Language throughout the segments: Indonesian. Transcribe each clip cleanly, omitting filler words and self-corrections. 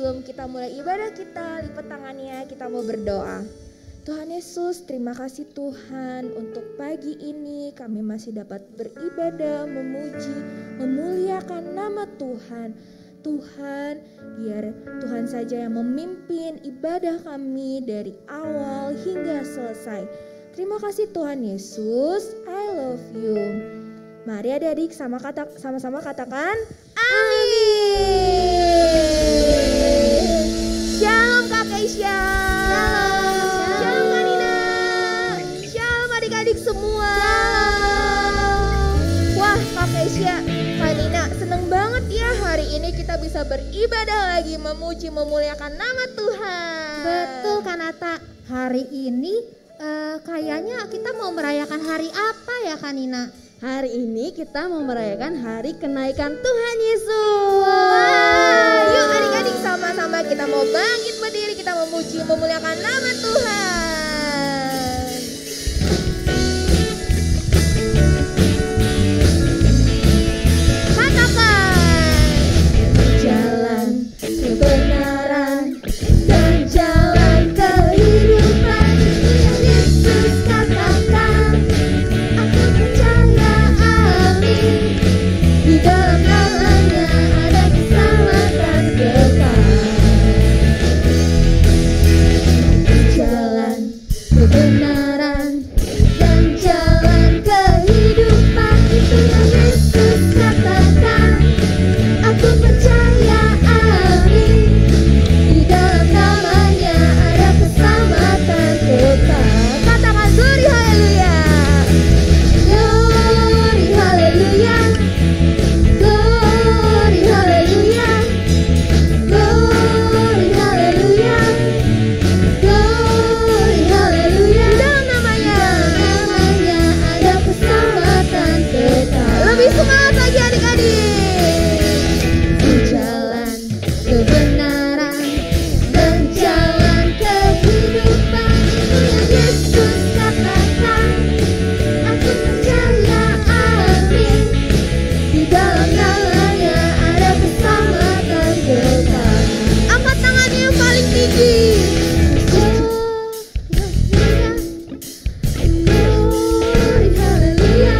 sebelum kita mulai ibadah kita, lipat tangannya, kita mau berdoa. Tuhan Yesus, terima kasih Tuhan untuk pagi ini kami masih dapat beribadah, memuji, memuliakan nama Tuhan. Tuhan, biar Tuhan saja yang memimpin ibadah kami dari awal hingga selesai. Terima kasih Tuhan Yesus, I love you. Mari adik-adik sama-sama katakan amin. Shalom Kak Keisha. Shalom Kak Nina. Shalom adik-adik semua. Wah Kak Keisha, Kak Nina, seneng banget ya hari ini kita bisa beribadah lagi, memuji, memuliakan nama Tuhan. Betul Kanata, hari ini kayaknya kita mau merayakan hari apa ya Kak Nina? Hari ini kita mau merayakan hari kenaikan Tuhan Yesus. Wah, yuk adik-adik sama-sama kita mau bangkit berdiri, kita memuji, memuliakan nama Tuhan. Katakan, jalan kebenaran dan jalan kehidupan. Yesus katakan, aku percaya, amin. Di dalam namanya ada keselamatan kekal. Jalan kebenaran dan jalan kehidupan, itu yang Yesus katakan. Aku percaya, amin. Di dalam namanya ada keselamatan kekal. Katakan glory haleluya. Glory haleluya. Glory haleluya. Glory haleluya. Glory haleluya. Di dalam namanya ada keselamatan kekal. Lebih semangat lagi adik-adik. Di jalan kebenaran dan jalan kehidupan, itu yang Yesus katakan. Aku percaya, amin. Di dalam namanya ada keselamatan kekal. Angkat tangannya yang paling tinggi. Glory haleluya.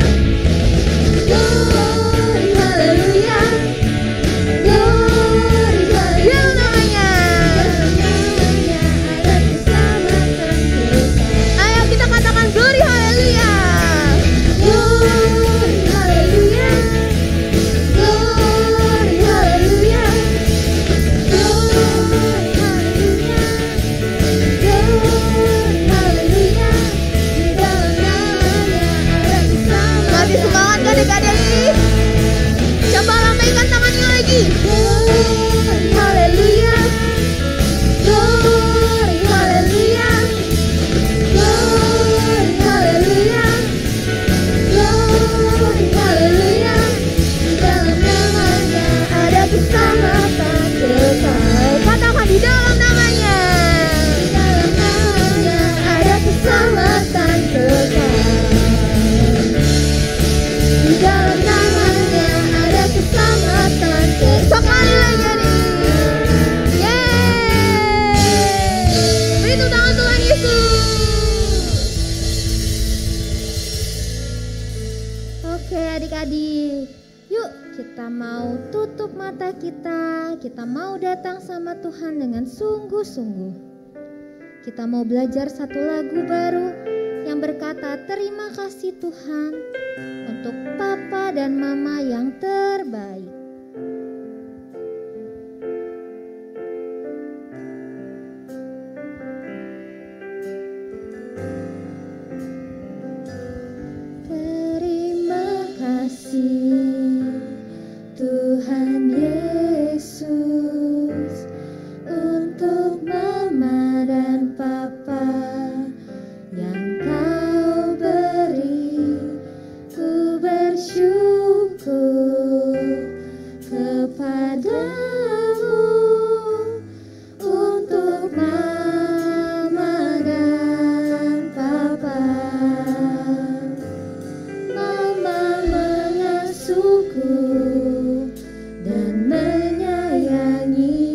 Glory haleluya. Glory haleluya. Namanya ada keselamatan kekal. Ayo kita katakan glory haleluya. Glory haleluya. Glory haleluya. Glory haleluya. Glory haleluya. Di dalam namanya ada keselamatan. Masih semangat gak adik-adik? Coba lambaikan tangannya lagi. Glory haleluya. Glory haleluya. Glory haleluya. Glory haleluya. Di dalam namanya ada keselamatan kekal. Katakan di dalam namanya. Di dalam namanya ada keselamatan kekal. Di dalam namanya ada keselamatan kekal. Sekali lagi nih. Yeay. Beri tepuk tangan Tuhan Yesus. Oke adik-adik, yuk kita mau tutup mata kita mau datang sama Tuhan dengan sungguh-sungguh. Kita mau belajar satu lagu baru yang berkata terima kasih Tuhan untuk Papa dan Mama yang terbaik. Terima kasih Tuhan Yesus untuk Mama dan Papa yang Kau beri. Ku bersyukur kepadamu untuk Mama dan Papa. Mama mengasuhku dan menyayangi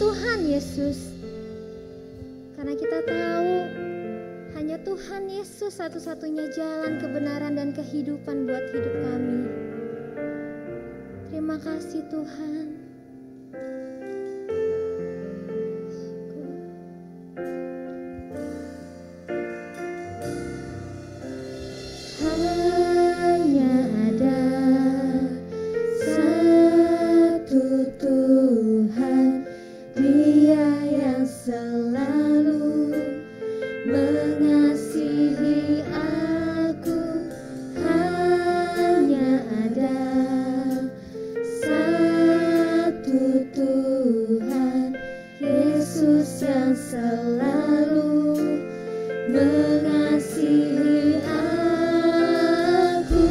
Tuhan Yesus. Karena kita tahu hanya Tuhan Yesus satu-satunya jalan kebenaran dan kehidupan buat hidup kami. Terima kasih Tuhan. Hanya ada satu Tuhan, Dia yang selalu mengasihi aku. Hanya ada satu Tuhan, Yesus yang selalu mengasihi aku.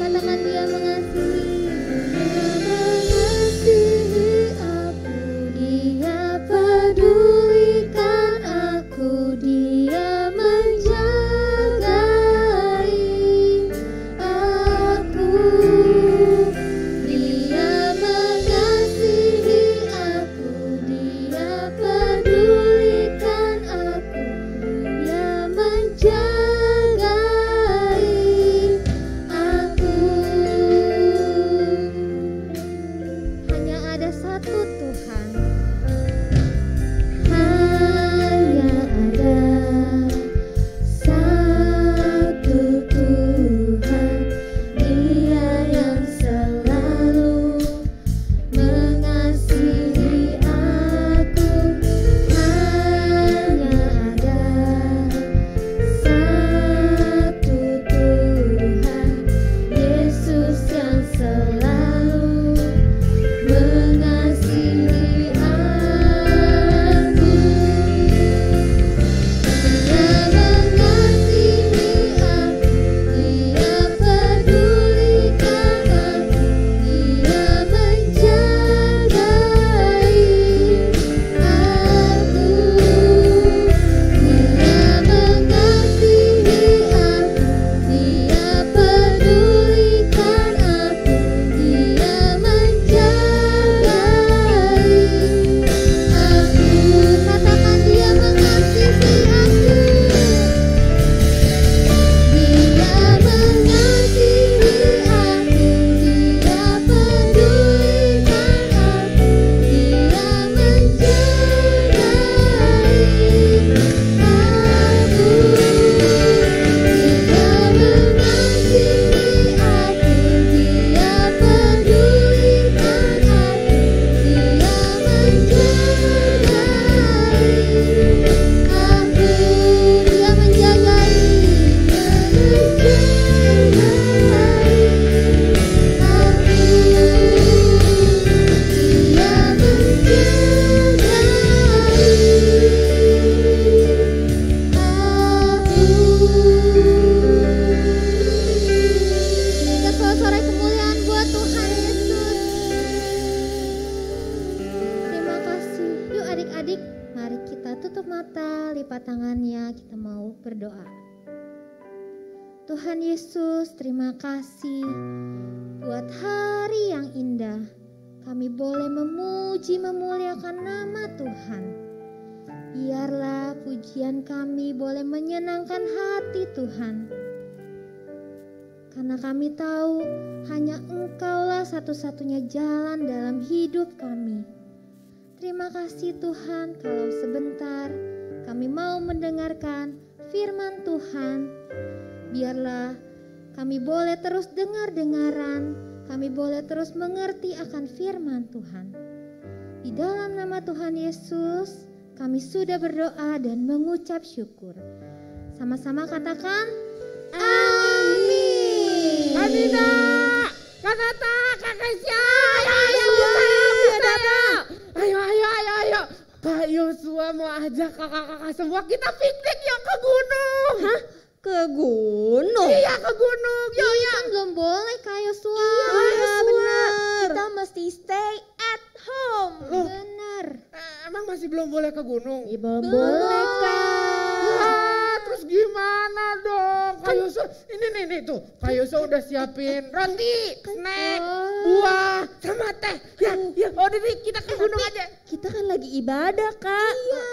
Katakan Dia mengasihi. Dia mengasihi aku, Dia pedulikan aku, Dia menjagai aku. Dia mengasihi aku, Dia pedulikan aku, Dia menjagai aku. Hanya ada satu Tuhan. Hanya ada satu Tuhan, Dia yang selalu mengasihi aku. Hanya ada satu Tuhan, Yesus yang selalu mengasihi aku. Dia mengasihi aku, Dia pedulikan aku, Dia menjagai aku. Dia mengasihi aku, Dia pedulikan aku, Dia menjagai aku. Katakan Dia mengasihi aku. Dia mengasihi aku, Dia pedulikan aku, Dia menjagai aku. Dia mengasihi aku, Dia pedulikan aku, Dia menjagai Berikan sorak-sorai kemuliaan buat Tuhan Yesus. Terima kasih. Yuk adik-adik, mari kita tutup mata, lipat tangannya, kita mau berdoa. Tuhan Yesus, terima kasih buat hari yang indah. Kami boleh memuji, memuliakan nama Tuhan. Biarlah pujian kami boleh menyenangkan hati Tuhan. Karena kami tahu hanya Engkaulah satu-satunya jalan dalam hidup kami. Terima kasih Tuhan, kalau sebentar kami mau mendengarkan firman Tuhan. Biarlah kami boleh terus dengar-dengaran, kami boleh terus mengerti akan firman Tuhan. Di dalam nama Tuhan Yesus, kami sudah berdoa dan mengucap syukur. Sama-sama katakan, amin. Adina, Kak Nata, Kak Kesya, ayo. Kak Yosua mau ajak kakak-kakak semua kita piknik yuk ke gunung. Hah? Ke gunung? Iya ke gunung, yuk. Kan belum boleh Kak Yosua. Iya benar. Kita mesti stay at home. Loh, Benar. emang masih belum boleh ke gunung? Ya, belum boleh Kak. Wah, terus gimana dong? Kak Yosua, ini nih tuh. Kak Yosua udah siapin roti, snack, buah sama teh. Ya, udah nih kita ke gunung aja. Kita kan lagi ibadah, Kak. Iya,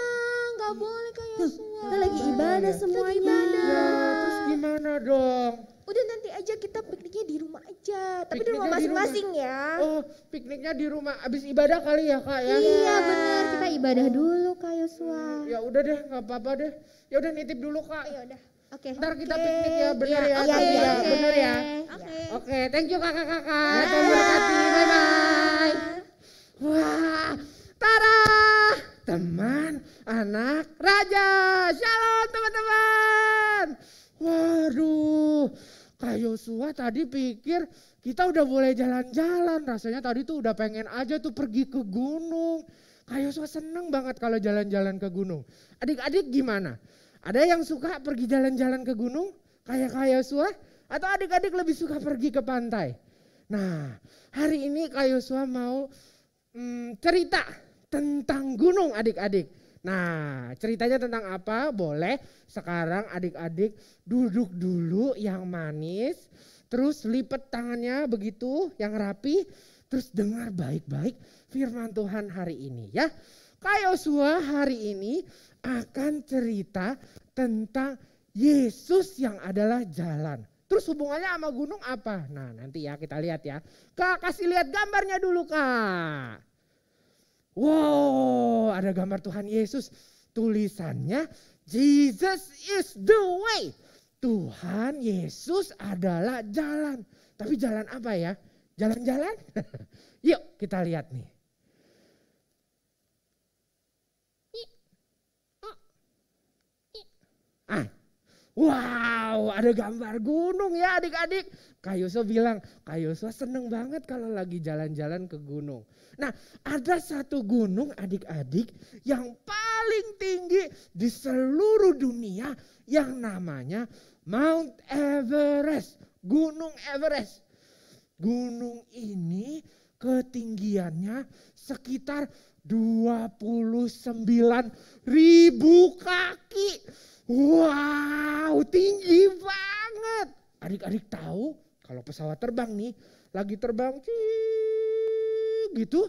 nggak boleh Kak Yosua. Kita lagi ibadah semuanya. Ya, terus gimana dong? Udah nanti aja kita pikniknya di rumah aja. Tapi di Pikniknya rumah di rumah. masing-masing ya. Oh, pikniknya di rumah abis ibadah kali ya, Kak ya? Iya benar, kita ibadah dulu Kak Yosua. Ya udah deh, nggak apa-apa deh. Ya udah nitip dulu, Kak. Ya udah. Oke. Ntar kita piknik ya, bener ya. Iya, iya, Bener ya. Oke. Oke, thank you kakak-kakak. Tuhan berkati, bye-bye. Wah, Tara, teman anak raja. Shalom teman-teman. Waduh, Kak Yosua tadi pikir kita udah boleh jalan-jalan. Rasanya tadi tuh udah pengen aja tuh pergi ke gunung. Kak Yosua seneng banget kalau jalan-jalan ke gunung. Adik-adik gimana? Ada yang suka pergi jalan-jalan ke gunung? Kayak Kak Yosua? Atau adik-adik lebih suka pergi ke pantai? Nah, hari ini Kak Yosua mau cerita tentang gunung adik-adik. Nah, ceritanya tentang apa? Boleh sekarang adik-adik duduk dulu yang manis. Terus lipat tangannya begitu yang rapi. Terus dengar baik-baik firman Tuhan hari ini ya. Kak Yosua hari ini akan cerita tentang Yesus yang adalah jalan. Terus hubungannya sama gunung apa? Nah nanti ya kita lihat ya. Kak kasih lihat gambarnya dulu Kak. Wow, ada gambar Tuhan Yesus. Tulisannya Jesus is the way. Tuhan Yesus adalah jalan. Tapi jalan apa ya? Jalan-jalan? Yuk kita lihat nih. Wow, ada gambar gunung ya adik-adik. Kak Yosua bilang, Kak Yosua seneng banget kalau lagi jalan-jalan ke gunung. Nah, ada satu gunung adik-adik yang paling tinggi di seluruh dunia yang namanya Mount Everest. Gunung Everest. Gunung ini ketinggiannya sekitar 29.000 kaki. Wow, tinggi banget. Adik-adik tahu kalau pesawat terbang nih, lagi terbang gitu.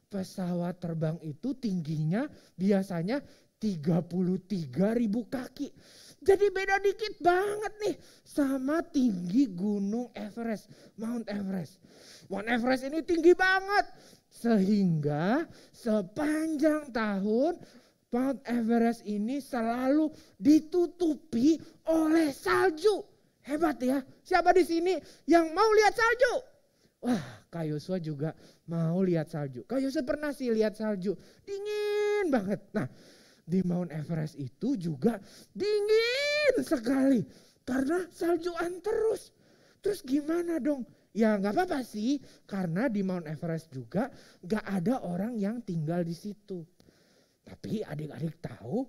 Pesawat terbang itu tingginya biasanya 33.000 kaki. Jadi beda dikit banget nih sama tinggi Gunung Everest, Mount Everest. Mount Everest ini tinggi banget. Sehingga sepanjang tahun Mount Everest ini selalu ditutupi oleh salju. Hebat ya. Siapa di sini yang mau lihat salju? Wah, Kak Yosua juga mau lihat salju. Kak Yosua pernah sih lihat salju. Dingin banget. Nah, di Mount Everest itu juga dingin sekali. Karena saljuan terus. Terus gimana dong? Ya nggak apa-apa sih. Karena di Mount Everest juga nggak ada orang yang tinggal di situ. Tapi adik-adik tahu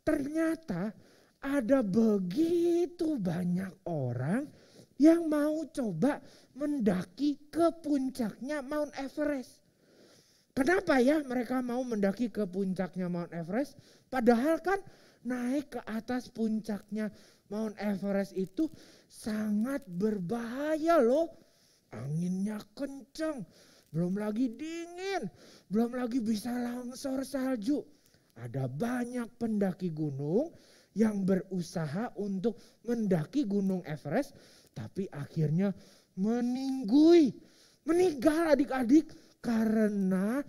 ternyata ada begitu banyak orang yang mau coba mendaki ke puncaknya Mount Everest. Kenapa ya mereka mau mendaki ke puncaknya Mount Everest? Padahal kan naik ke atas puncaknya Mount Everest itu sangat berbahaya loh. Anginnya kencang, belum lagi dingin, belum lagi bisa longsor salju. Ada banyak pendaki gunung yang berusaha untuk mendaki Gunung Everest, tapi akhirnya meninggal adik-adik karena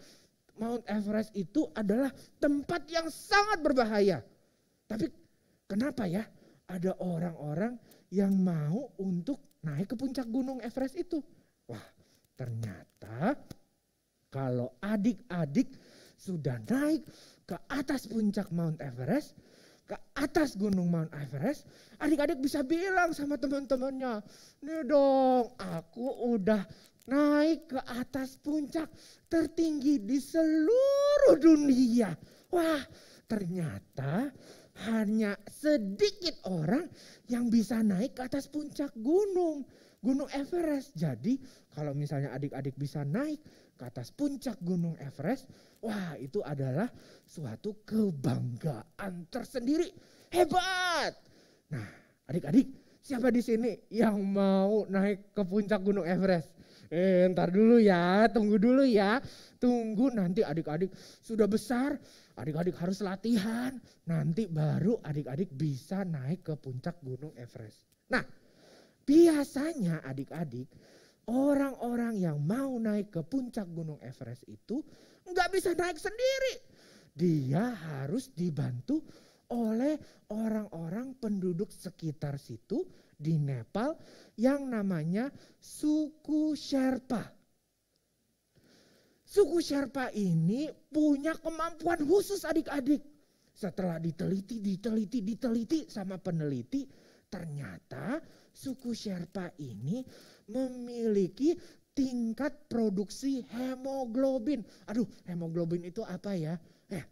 Mount Everest itu adalah tempat yang sangat berbahaya. Tapi kenapa ya ada orang-orang yang mau untuk naik ke puncak Gunung Everest itu? Wah, ternyata kalau adik-adik sudah naik ke atas puncak Mount Everest, ke atas gunung Mount Everest, adik-adik bisa bilang sama teman-temannya, nih dong aku udah naik ke atas puncak tertinggi di seluruh dunia. Wah, ternyata hanya sedikit orang yang bisa naik ke atas puncak Gunung Everest. Jadi kalau misalnya adik-adik bisa naik ke atas puncak Gunung Everest, wah itu adalah suatu kebanggaan tersendiri. Hebat. Nah, adik-adik, siapa di sini yang mau naik ke puncak Gunung Everest? Ntar dulu ya, tunggu dulu ya. Tunggu nanti adik-adik sudah besar, adik-adik harus latihan. Nanti baru adik-adik bisa naik ke puncak Gunung Everest. Nah, biasanya adik-adik, orang-orang yang mau naik ke puncak Gunung Everest itu nggak bisa naik sendiri. Dia harus dibantu oleh orang-orang penduduk sekitar situ di Nepal yang namanya suku Sherpa. Suku Sherpa ini punya kemampuan khusus adik-adik. Setelah diteliti sama peneliti, ternyata suku Sherpa ini memiliki tingkat produksi hemoglobin. Aduh, hemoglobin itu apa ya?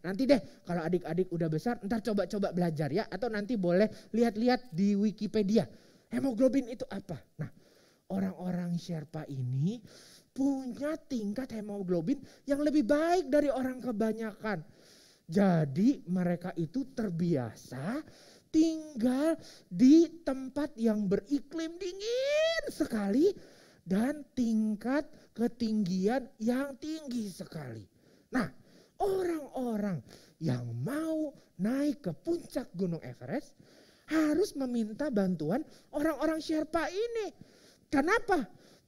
Nanti deh kalau adik-adik udah besar ntar coba-coba belajar ya. Atau nanti boleh lihat-lihat di Wikipedia. Hemoglobin itu apa? Nah, orang-orang Sherpa ini punya tingkat hemoglobin yang lebih baik dari orang kebanyakan. Jadi mereka itu terbiasa tinggal di tempat yang beriklim dingin sekali dan tingkat ketinggian yang tinggi sekali. Nah, orang-orang yang mau naik ke puncak Gunung Everest harus meminta bantuan orang-orang Sherpa ini. Kenapa?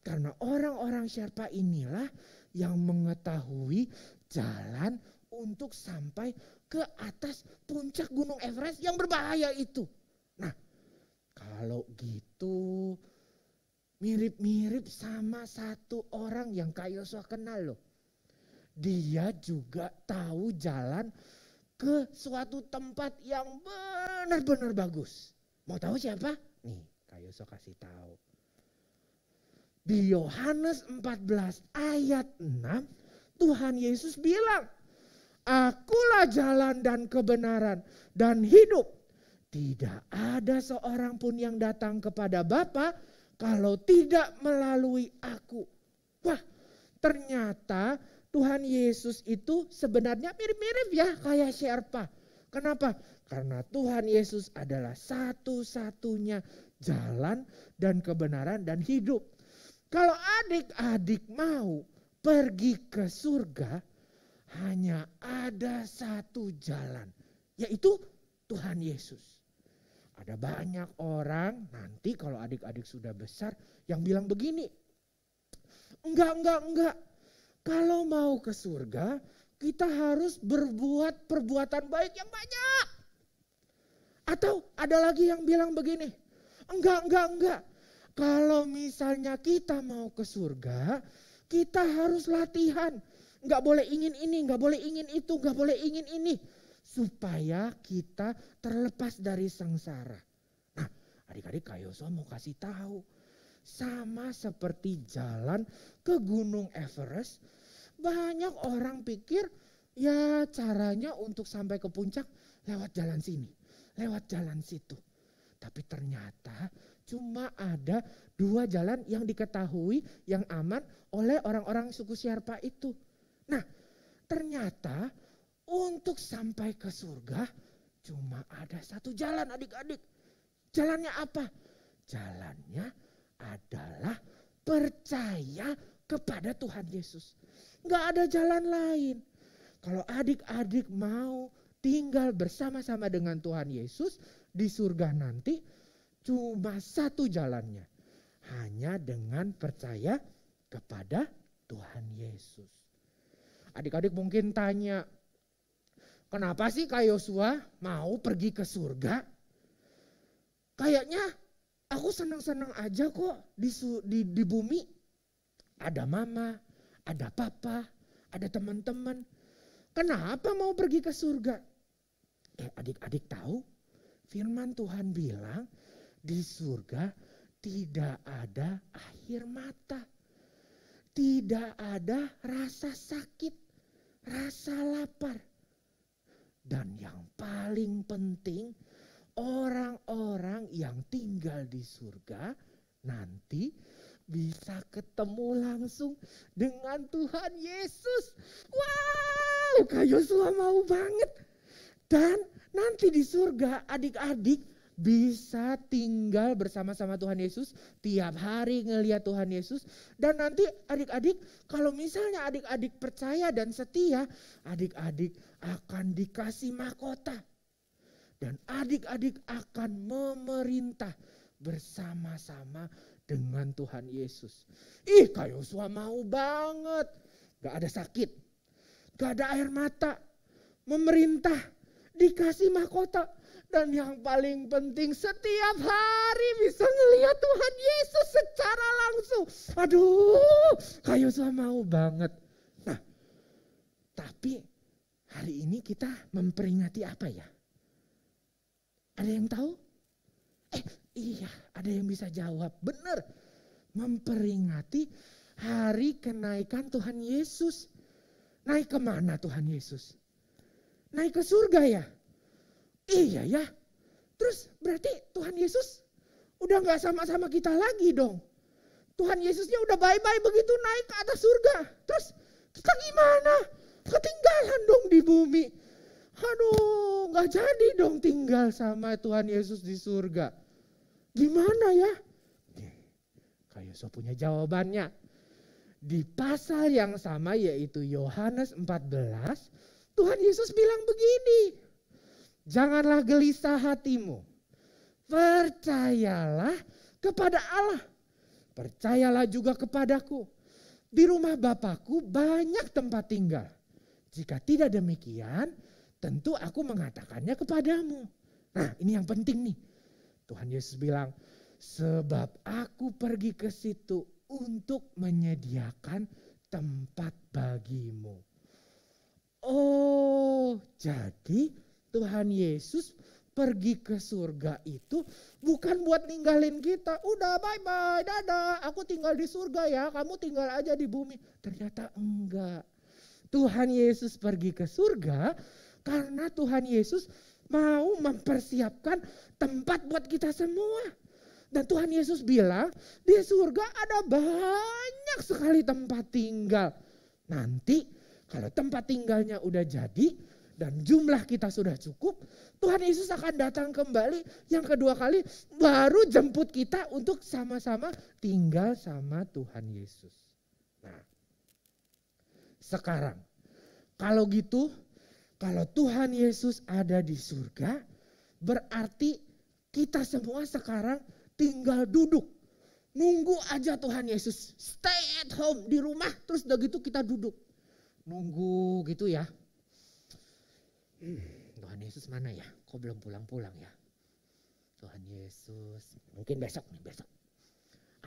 Karena orang-orang Sherpa inilah yang mengetahui jalan untuk sampai ke atas puncak Gunung Everest yang berbahaya itu. Nah, kalau gitu mirip-mirip sama satu orang yang Kak Yosua kenal loh. Dia juga tahu jalan ke suatu tempat yang benar-benar bagus. Mau tahu siapa? Nih, Kak Yosua kasih tahu. Di Yohanes 14 ayat 6, Tuhan Yesus bilang, "Akulah jalan dan kebenaran dan hidup. Tidak ada seorang pun yang datang kepada Bapa kalau tidak melalui aku." Wah, ternyata Tuhan Yesus itu sebenarnya mirip-mirip ya kayak Sherpa. Kenapa? Karena Tuhan Yesus adalah satu-satunya jalan dan kebenaran dan hidup. Kalau adik-adik mau pergi ke surga, hanya ada satu jalan, yaitu Tuhan Yesus. Ada banyak orang nanti kalau adik-adik sudah besar yang bilang begini, enggak. Kalau mau ke surga, kita harus berbuat perbuatan baik yang banyak. Atau ada lagi yang bilang begini, enggak. Kalau misalnya kita mau ke surga, kita harus latihan. Enggak boleh ingin ini, enggak boleh ingin itu, enggak boleh ingin ini. Supaya kita terlepas dari sengsara. Nah, adik-adik Kak Yosua mau kasih tahu. Sama seperti jalan ke Gunung Everest, banyak orang pikir ya caranya untuk sampai ke puncak lewat jalan sini, lewat jalan situ. Tapi ternyata cuma ada 2 jalan yang diketahui yang aman oleh orang-orang suku Sherpa itu. Nah, ternyata untuk sampai ke surga cuma ada 1 jalan adik-adik. Jalannya apa? Jalannya adalah percaya kepada Tuhan Yesus. Nggak ada jalan lain. Kalau adik-adik mau tinggal bersama-sama dengan Tuhan Yesus di surga nanti, cuma 1 jalannya. Hanya dengan percaya kepada Tuhan Yesus. Adik-adik mungkin tanya, kenapa sih Kak Yosua mau pergi ke surga? Kayaknya aku senang-senang aja kok di bumi. Ada mama, ada papa, ada teman-teman. Kenapa mau pergi ke surga? Adik-adik tahu? Firman Tuhan bilang di surga tidak ada air mata. Tidak ada rasa sakit, rasa lapar. Dan yang paling penting, orang-orang yang tinggal di surga nanti bisa ketemu langsung dengan Tuhan Yesus. Wow, Kak Yosua mau banget. Dan nanti di surga adik-adik bisa tinggal bersama-sama Tuhan Yesus, tiap hari ngelihat Tuhan Yesus. Dan nanti adik-adik, kalau misalnya adik-adik percaya dan setia, adik-adik akan dikasih mahkota. Dan adik-adik akan memerintah bersama-sama dengan Tuhan Yesus. Kak Yosua mau banget. Gak ada sakit, gak ada air mata, memerintah, dikasih mahkota. Dan yang paling penting setiap hari bisa ngelihat Tuhan Yesus secara langsung. Aduh, Kak Yosua mau banget. Nah, tapi hari ini kita memperingati apa ya? Ada yang tahu? Iya, ada yang bisa jawab. Benar, memperingati hari kenaikan Tuhan Yesus. Naik kemana Tuhan Yesus? Naik ke surga ya? Iya ya. Terus berarti Tuhan Yesus udah gak sama-sama kita lagi dong. Tuhan Yesusnya udah bye-bye begitu naik ke atas surga. Terus kita gimana? Ketinggalan dong di bumi. Aduh, gak jadi dong tinggal sama Tuhan Yesus di surga. Gimana ya? Kak Yosua punya jawabannya. Di pasal yang sama yaitu Yohanes 14, Tuhan Yesus bilang begini. Janganlah gelisah hatimu. Percayalah kepada Allah. Percayalah juga kepadaku. Di rumah Bapakku banyak tempat tinggal. Jika tidak demikian, tentu aku mengatakannya kepadamu. Nah, ini yang penting nih. Tuhan Yesus bilang, sebab aku pergi ke situ untuk menyediakan tempat bagimu. Oh, jadi Tuhan Yesus pergi ke surga itu bukan buat ninggalin kita. Udah bye-bye, dadah, aku tinggal di surga ya, kamu tinggal aja di bumi. Ternyata enggak. Tuhan Yesus pergi ke surga karena Tuhan Yesus mau mempersiapkan tempat buat kita semua. Dan Tuhan Yesus bilang di surga ada banyak sekali tempat tinggal. Nanti kalau tempat tinggalnya udah jadi dan jumlah kita sudah cukup, Tuhan Yesus akan datang kembali yang kedua kali baru jemput kita untuk sama-sama tinggal sama Tuhan Yesus. Nah, sekarang kalau gitu, kalau Tuhan Yesus ada di surga, berarti kita semua sekarang tinggal duduk. Nunggu aja Tuhan Yesus. Stay at home di rumah, terus udah gitu kita duduk. Nunggu gitu ya. Tuhan Yesus mana ya? Kok belum pulang-pulang ya? Tuhan Yesus, mungkin besok nih, besok.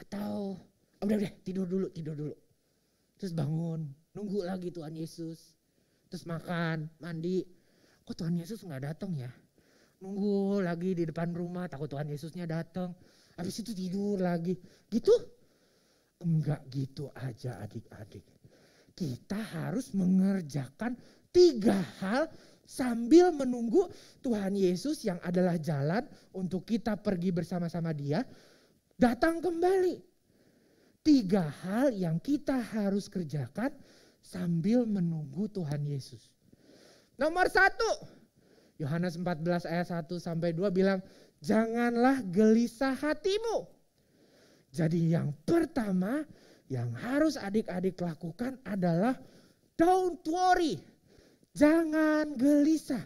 Atau udah tidur dulu. Terus bangun, nunggu lagi Tuhan Yesus. Terus makan, mandi. Kok Tuhan Yesus nggak datang ya? Nunggu lagi di depan rumah, takut Tuhan Yesusnya datang. Habis itu tidur lagi. Gitu? Enggak gitu aja adik-adik. Kita harus mengerjakan 3 hal sambil menunggu Tuhan Yesus yang adalah jalan untuk kita pergi bersama-sama Dia datang kembali. 3 hal yang kita harus kerjakan sambil menunggu Tuhan Yesus. Nomor 1, Yohanes 14 ayat 1 sampai 2 bilang, janganlah gelisah hatimu. Jadi yang pertama yang harus adik-adik lakukan adalah don't worry. Jangan gelisah.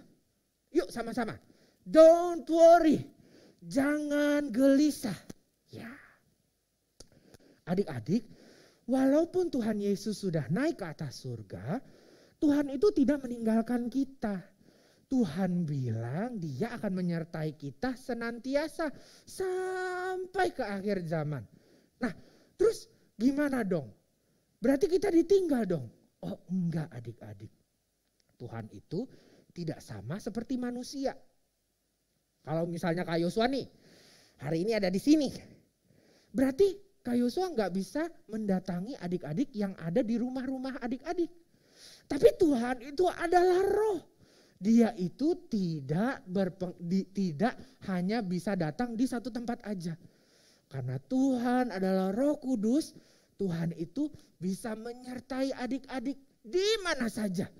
Yuk sama-sama. Don't worry. Jangan gelisah. Ya. Adik-adik, walaupun Tuhan Yesus sudah naik ke atas surga, Tuhan itu tidak meninggalkan kita. Tuhan bilang Dia akan menyertai kita senantiasa sampai ke akhir zaman. Nah, terus gimana dong? Berarti kita ditinggal dong? Oh enggak adik-adik. Tuhan itu tidak sama seperti manusia. Kalau misalnya Kak Yosua nih, hari ini ada di sini. Berarti Kak Yosua nggak bisa mendatangi adik-adik yang ada di rumah-rumah adik-adik. Tapi Tuhan itu adalah roh. Dia itu tidak hanya bisa datang di satu tempat aja. Karena Tuhan adalah Roh Kudus, Tuhan itu bisa menyertai adik-adik di mana saja.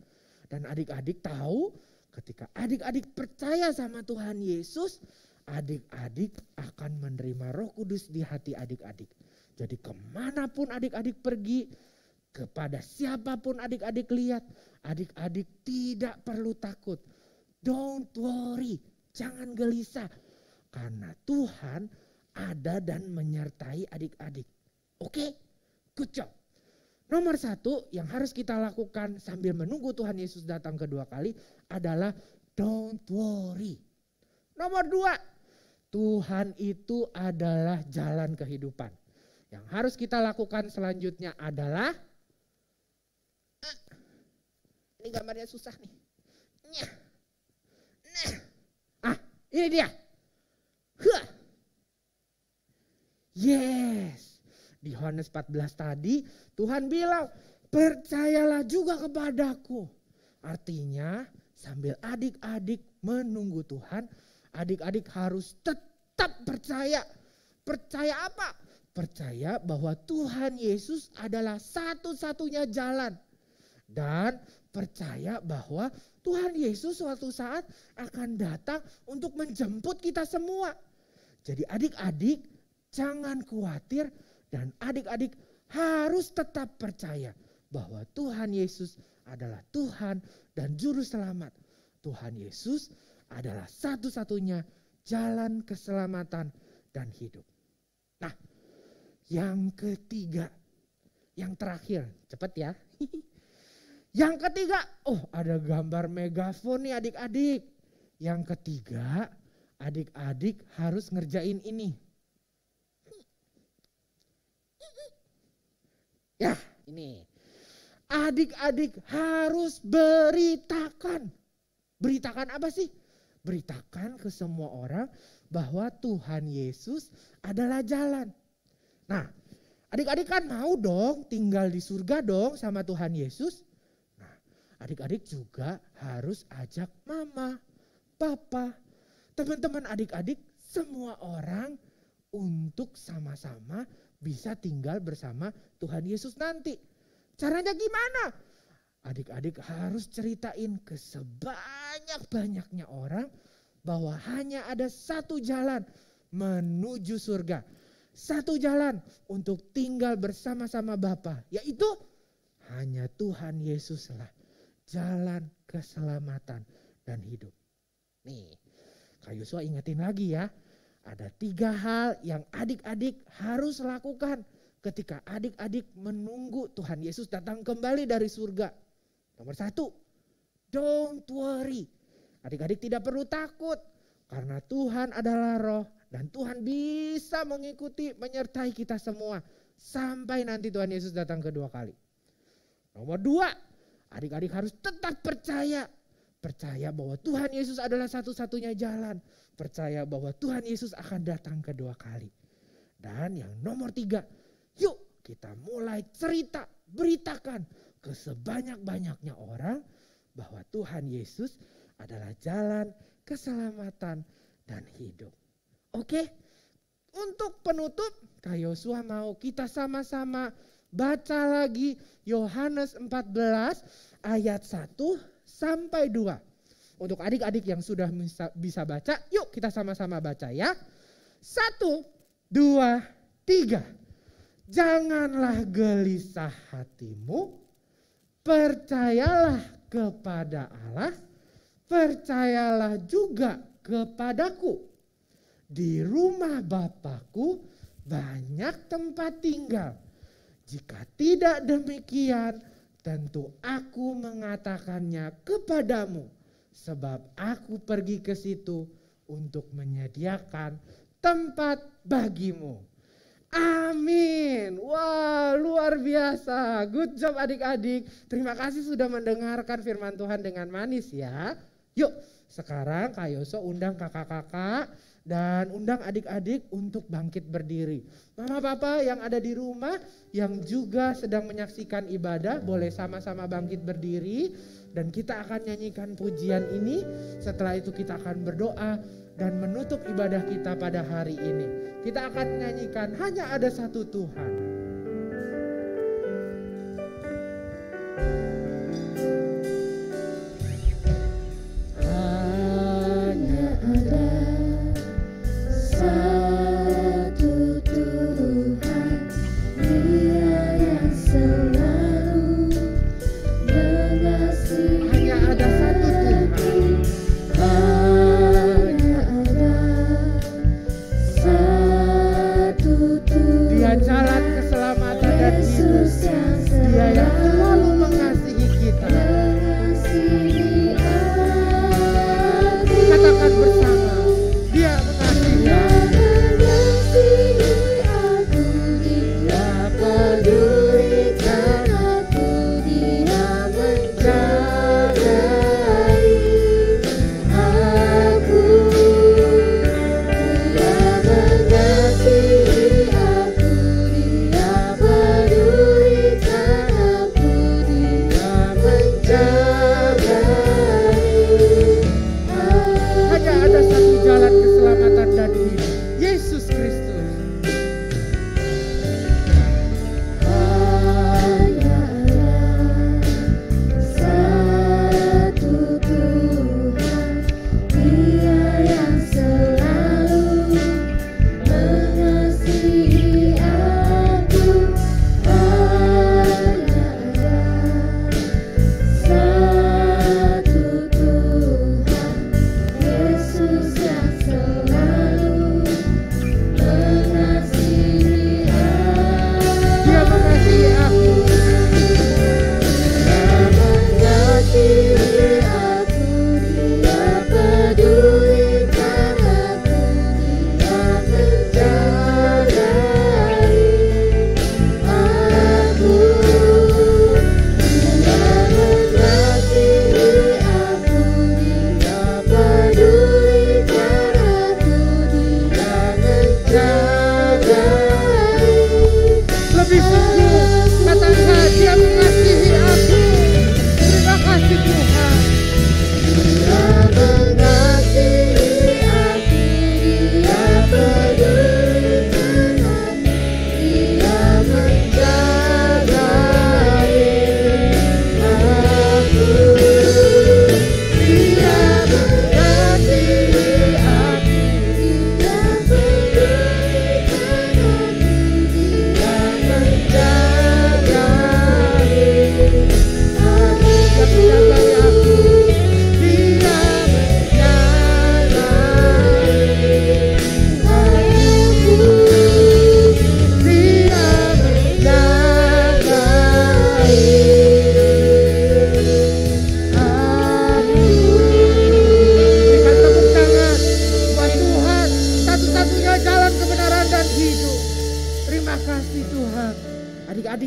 Dan adik-adik tahu ketika adik-adik percaya sama Tuhan Yesus, adik-adik akan menerima Roh Kudus di hati adik-adik. Jadi kemanapun adik-adik pergi, kepada siapapun adik-adik lihat, adik-adik tidak perlu takut. Don't worry, jangan gelisah. Karena Tuhan ada dan menyertai adik-adik. Oke, good job. Nomor 1 yang harus kita lakukan sambil menunggu Tuhan Yesus datang kedua kali adalah don't worry. Nomor 2, Tuhan itu adalah jalan kehidupan. Yang harus kita lakukan selanjutnya adalah, ini gambarnya susah nih. Ini dia. Yes. Di Yohanes 14 tadi Tuhan bilang, percayalah juga kepadaku. Artinya sambil adik-adik menunggu Tuhan, adik-adik harus tetap percaya. Percaya apa? Percaya bahwa Tuhan Yesus adalah satu-satunya jalan. Dan percaya bahwa Tuhan Yesus suatu saat akan datang untuk menjemput kita semua. Jadi adik-adik jangan khawatir dan adik-adik harus tetap percaya bahwa Tuhan Yesus adalah Tuhan dan Juru Selamat. Tuhan Yesus adalah satu-satunya jalan keselamatan dan hidup. Nah, yang ketiga, yang terakhir, cepat ya. Yang ketiga, ada gambar megafon nih adik-adik. Yang ketiga, adik-adik harus ngerjain ini. Ya, ini. Adik-adik harus beritakan. Beritakan apa sih? Beritakan ke semua orang bahwa Tuhan Yesus adalah jalan. Nah, adik-adik kan mau dong tinggal di surga dong sama Tuhan Yesus. Nah, adik-adik juga harus ajak mama, papa, teman-teman adik-adik, semua orang untuk sama-sama bisa tinggal bersama Tuhan Yesus nanti. Caranya gimana? Adik-adik harus ceritain ke sebanyak-banyaknya orang bahwa hanya ada satu jalan menuju surga. Satu jalan untuk tinggal bersama-sama Bapa, yaitu hanya Tuhan Yesuslah jalan keselamatan dan hidup. Nih, Kak Yosua ingetin lagi ya. Ada 3 hal yang adik-adik harus lakukan ketika adik-adik menunggu Tuhan Yesus datang kembali dari surga. Nomor 1, don't worry. Adik-adik tidak perlu takut karena Tuhan adalah Roh dan Tuhan bisa mengikuti, menyertai kita semua sampai nanti Tuhan Yesus datang kedua kali. Nomor 2, adik-adik harus tetap percaya. Percaya bahwa Tuhan Yesus adalah satu-satunya jalan. Percaya bahwa Tuhan Yesus akan datang kedua kali. Dan yang nomor 3, yuk kita mulai cerita, beritakan ke sebanyak-banyaknya orang bahwa Tuhan Yesus adalah jalan, keselamatan, dan hidup. Oke, untuk penutup Kak Yosua mau kita sama-sama baca lagi Yohanes 14 ayat 1 sampai 2. Untuk adik-adik yang sudah bisa baca, yuk kita sama-sama baca ya. 1, 2, 3. Janganlah gelisah hatimu, percayalah kepada Allah, percayalah juga kepadaku. Di rumah Bapakku banyak tempat tinggal. Jika tidak demikian, tentu aku mengatakannya kepadamu. Sebab aku pergi ke situ untuk menyediakan tempat bagimu. Amin. Wah, luar biasa. Good job adik-adik. Terima kasih sudah mendengarkan firman Tuhan dengan manis ya. Yuk, sekarang Kak Yosua undang kakak-kakak dan undang adik-adik untuk bangkit berdiri. Mama papa yang ada di rumah yang juga sedang menyaksikan ibadah boleh sama-sama bangkit berdiri. Dan kita akan nyanyikan pujian ini. Setelah itu kita akan berdoa dan menutup ibadah kita pada hari ini. Kita akan menyanyikan hanya ada satu Tuhan. Hanya ada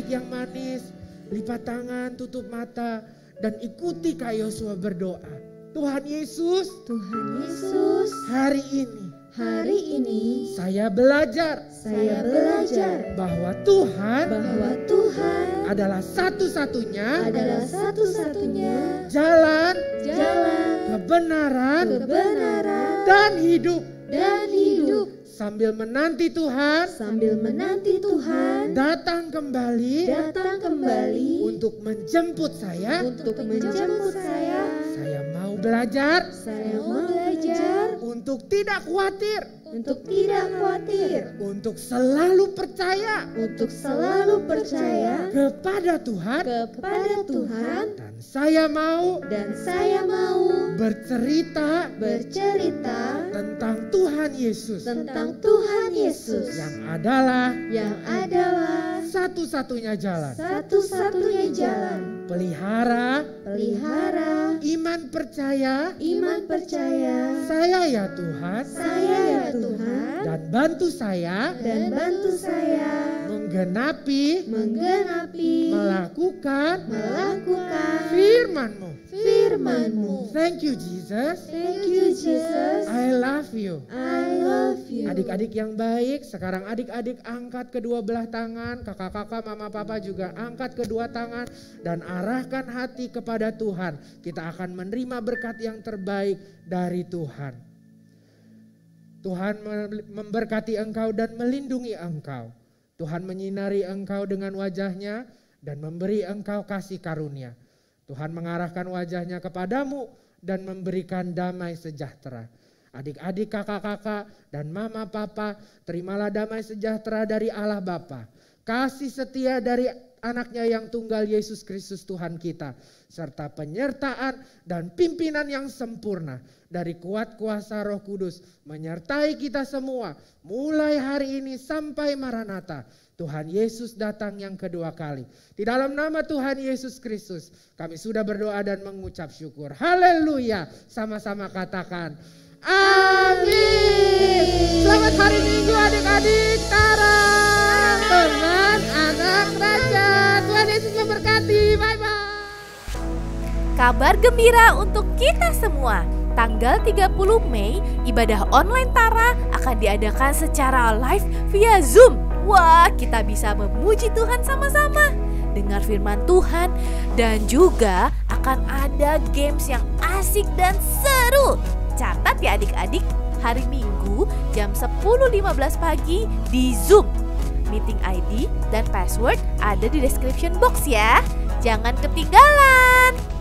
adik-adik yang manis, lipat tangan, tutup mata, dan ikuti Kak Yosua berdoa. Tuhan Yesus, hari ini saya belajar bahwa Tuhan adalah satu-satunya jalan, kebenaran, dan hidup. Sambil menanti Tuhan datang kembali untuk menjemput saya. Saya mau belajar untuk tidak khawatir, untuk selalu percaya kepada Tuhan, dan saya mau bercerita tentang Tuhan Yesus yang adalah satu-satunya jalan. Pelihara iman percaya saya ya Tuhan, dan bantu saya menggenapi melakukan firman-Mu. Thank you Jesus. I love you. Adik-adik yang baik, sekarang adik-adik angkat kedua belah tangan, kakak-kakak, mama, papa juga angkat kedua tangan dan arahkan hati kepada Tuhan. Kita akan menerima berkat yang terbaik dari Tuhan. Tuhan memberkati engkau dan melindungi engkau. Tuhan menyinari engkau dengan wajahnya dan memberi engkau kasih karunia. Tuhan mengarahkan wajahnya kepadamu dan memberikan damai sejahtera. Adik-adik, kakak-kakak, dan mama papa, terimalah damai sejahtera dari Allah Bapa, kasih setia dari anaknya yang tunggal Yesus Kristus Tuhan kita, serta penyertaan dan pimpinan yang sempurna dari kuat kuasa Roh Kudus menyertai kita semua mulai hari ini sampai Maranatha. Tuhan Yesus datang yang kedua kali. Di dalam nama Tuhan Yesus Kristus kami sudah berdoa dan mengucap syukur. Haleluya. Sama-sama katakan amin. Selamat hari Minggu adik-adik. Tara, teman anak raja. Tuhan Yesus memberkati. Bye-bye. Kabar gembira untuk kita semua. Tanggal 30 Mei, ibadah online Tara akan diadakan secara live via Zoom. Wah, kita bisa memuji Tuhan sama-sama, dengar firman Tuhan, dan juga akan ada games yang asik dan seru. Catat ya adik-adik, hari Minggu jam 10.15 pagi di Zoom. Meeting ID dan password ada di description box ya. Jangan ketinggalan.